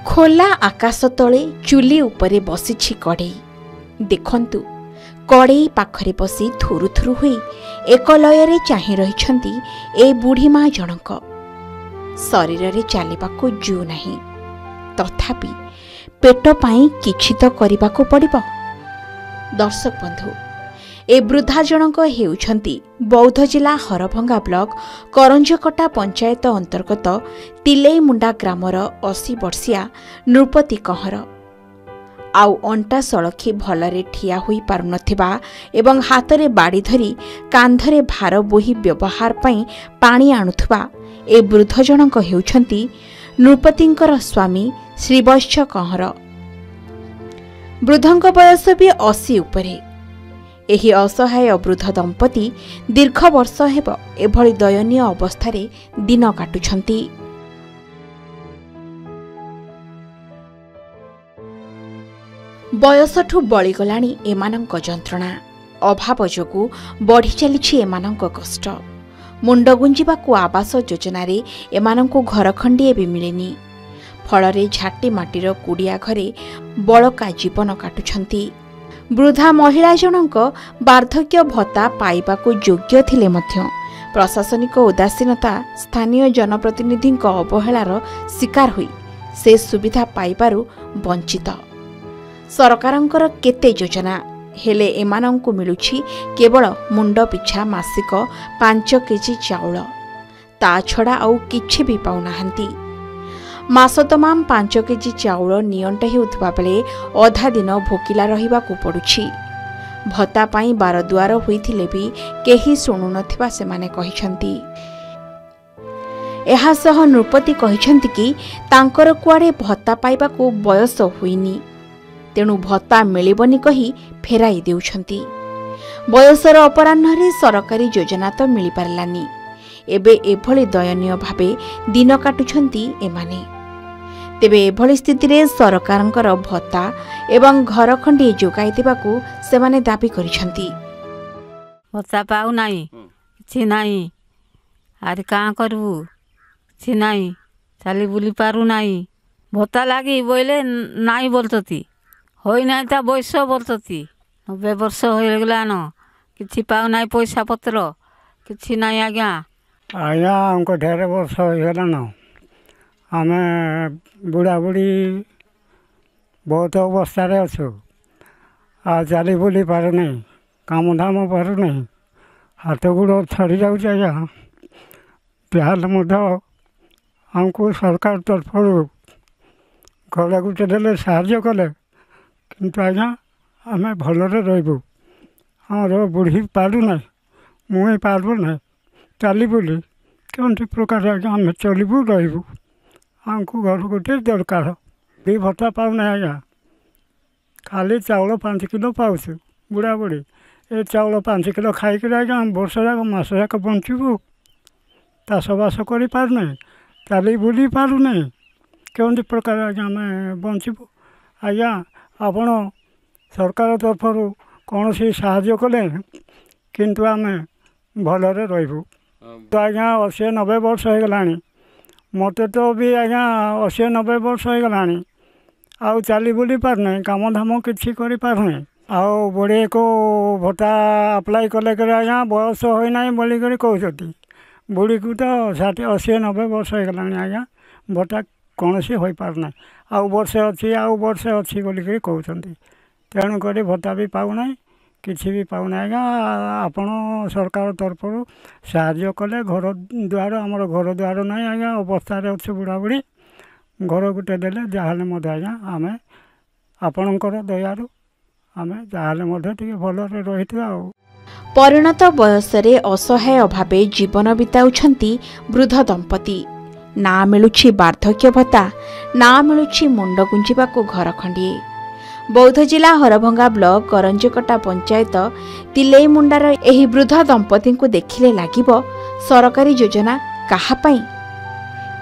खोला आकाश तले चुली उपरे बसिछि कड़े देखंतु कड़े पाखरे बसी थुरु थुरु हुई एक लय चाहि रहिछंती ए बुढ़ी माँ जनक शरीर रे चलिबाकू जू नहीं तथापि पेट पाई किछि तो करिबाकू पड़िबो। दर्शक बंधु ए वृद्धा जनक हेउछंती बौद्ध जिला हरभंगा ब्लॉक करंजकटा पंचायत अंतर्गत तिलेईमुंडा ग्रामर 80 वर्षिया नृपति कंहर आउ अंटा सड़खी भलरे ठिया होई पारुनथिबा एवं हातरे बाड़ी धरी कांधरे भार बोही व्यवहार पई पानी आणुथबा ए वृद्ध जनक हेउछंती नृपतिंकर स्वामी श्रीवत्स कंहर। वृद्धंक बयस भी 80 उपरे। एही असहाय वृद्ध दंपति दीर्घ वर्ष हेब एभली दयनीय अवस्थारे दिन काटुछंती। बयसठु बळीगलाणी एमानंक जंत्रणा अभाव जोगु बढ़ी चलिछि एमानंक कष्ट। मुंड गुंजिबाकू आवास योजनारे एमानंकु घर खंडिए भी मिलेनी फलरे झाटी माटीर कुड़िया घरे बळका जीवन काटुछंती। वृद्धा महिला जनक वार्धक्य भत्ता पाइबाकू योग्य थिले मध्य प्रशासनिक उदासीनता स्थानीय जनप्रतिनिधि अवहेलार शिकार होई से सुविधा पाइबारु वंचित। सरकारंकर केते योजना हेले एमानंकु मिलुछि केवल मुंड पिछा मासिक 5 केजी चाउल ता छड़ा आउ किछि भी पाउनाहांती। मास तमाम 5 केजी चाउल नियंट हेउथबा बेले अधा दिन भोकिला रहिबाकू पड़ुछि। भत्ता पाई बार दुआर होइथिले भी केही सुनु नथिबा सेमाने कहिछंती। एहा सह नृपति कहिछंती कि तांकर कुआडे भत्ता पाइबाकू बयस होइनी तेणु भत्ता मिलिबनी कही फेराई देउछंती। बयसर अपराह्न सरकारी योजना तो मिली पारलानी एबे एभली दयनीय भावे दिन काटुछंती एमाने। तेबे एभली स्थिति रे सरकारंकर भत्ता एवं घर खंडी जोगाई देबाकू सेमाने दाबी करिछंती। भत्ता पाउ नाही छि नाही आरे का करबू छि नाही चाली बुली पारु नाही भत्ता लागी बोले नाही बोलतती होई नाही ता बयस बोलतती 90 वर्ष होई गलान किछि पाउ नाही पैसा पत्र किछि नाही आज्ञा आज्ञा हमको ढेर वर्ष हो गलान आमे बुढ़ा बुढ़ी बहुत अवस्था अच्छु आ चली बुली पार नहीं काम धाम पार नहीं हाथ गोड़ छड़ी जाऊँ आज्ञा त्याल हमको सरकार तरफ घर गुटे देले साहाय्य कले किंतु आज्ञा आम भलरे रही आमर बुढ़ी पारू ना मुई पार्बू ना चली बुली कौन प्रकार आज्ञा आम चलू रही आमको घर गोटे दरकार भी भत्ता पाऊना आज्ञा खाली चाउल 5 किलो पाऊँ बुढ़ा बुढ़ी ये चाउल 5 किलो खाई आज्ञा आम वर्ष जाक मस जाक बंचबू चाषबास कर पारना चली बुली पारूना कौन प्रकार आज्ञा आम बंचबू आज्ञा आपण सरकार तरफ कौन सी साहाय्य कले किंतु आम भलरे रही तो आज्ञा 80-90 वर्ष हो गला मत तो भी आज्ञा 80-90 वर्ष हो गला आउ चली बुली पारना काम धाम किसी कर पारना आउ बुढ़े को भत्ता अप्लाई कले आज्ञा बयस होना बोलिक कहते बुढ़ी को तो 80-90 वर्ष हो गला आज्ञा भत्ता कौन सी हो पारना आउ वर्षे अच्छी आउ वर्षे अच्छी बोलिक कहते तेणुक भत्ता भी पाऊना किसी भी पाऊना आज्ञा आपण सरकार तरफ साहाय्य कले घर द्वार आमर घर द्वार ना आज्ञा अवस्था अच्छे बुढ़ा बुढ़ी घर गुटे देले जहाँ मत आज्ञा आम आपणकर दयारू आम जहाँ टे भलरे रही। परिणत बयसरे असहाय भावे जीवन बिताउछंती वृद्ध दंपति ना मिलुछि वार्धक्य भत्ता ना मिलुछि मुंड गुंजिबाकू घर खंडिए। बौद्ध जिला हरभंगा ब्लॉक करंजकटा पंचायत तिलेईमुंडार एही वृद्ध दंपति को देखिले लागिबो सरकारी योजना काहा पई।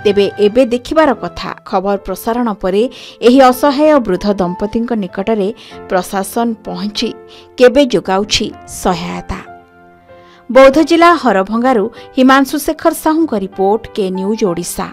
तेबे एबे देखिबार कथा खबर प्रसारण परे एही असहाय वृद्ध दंपति निकटरे प्रशासन पहुंची केबे जोगाउछि सहायता। बौद्ध जिला हरभंगारू हिमांशु शेखर साहू का रिपोर्ट के न्यूज ओडिशा।